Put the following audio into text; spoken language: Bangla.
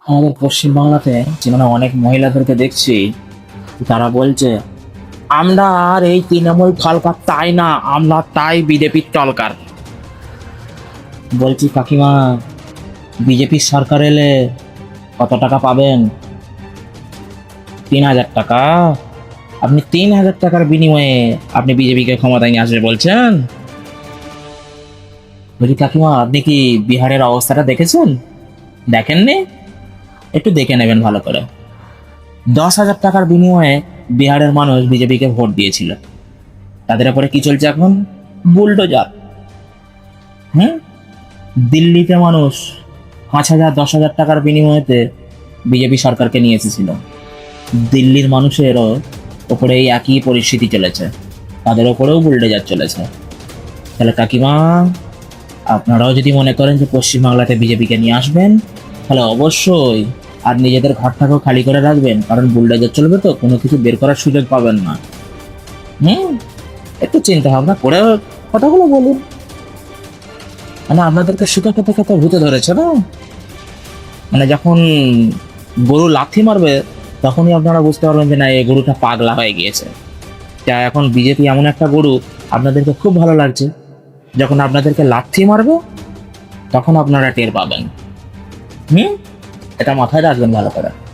আমাদের পশ্চিমবাংলাতে যেখানে অনেক মহিলাদেরকে দেখছি, তারা বলছে আমরা আর এই তৃণমূল সরকার তাই না, আমরা তাই বিজেপির সরকার। বলছি কাকিমা, বিজেপির সরকার এলে কত টাকা পাবেন? 3,000 টাকা? আপনি 3,000 টাকার বিনিময়ে আপনি বিজেপিকে ক্ষমতায় নিয়ে আসবে বলছেন? বলছি কাকিমা, আপনি কি বিহারের অবস্থাটা দেখেছেন? দেখেননি? একটু দেখে নেবেন ভালো করে। 10,000 টাকার বিনিময়ে বিহারের মানুষ বিজেপিকে ভোট দিয়েছিল। তাদের উপরে কি চলছে এখন? বুলডোজার। হুম। দিল্লিতে মানুষ 5,000 10,000 টাকার বিনিময়েতে বিজেপি সরকারকে নিয়ে এসেছিল। দিল্লির মানুষেরও ওপরে এই একই পরিস্থিতি চলেছে, তাদের ওপরেও বুলডোজার চলেছে। তাহলে কাকিমা, আপনারাও যদি মনে করেন যে পশ্চিমবাংলাতে বিজেপিকে নিয়ে আসবেন, তাহলে অবশ্যই আর নিজেদের ঘরটাকেও খালি করে রাখবেন, কারণ বুলডোজার চলবে তো কোনো কিছু বের করার সুযোগ পাবেন না। হুম। একটু চিন্তা ভাবনা করে কথাগুলো বলুন। মানে আপনাদেরকে শুকা খেতে খেতে ভূতে ধরেছে না? মানে যখন গরু লাথি মারবে তখনই আপনারা বুঝতে পারবেন যে না, এই গরুটা পাগলা হয়ে গিয়েছে। যা এখন বিজেপি এমন একটা গরু, আপনাদেরকে খুব ভালো লাগছে। যখন আপনাদেরকে লাথি মারবে তখন আপনারা টের পাবেন। হুম। এটা মাথায় রাখবেন ভালো করে।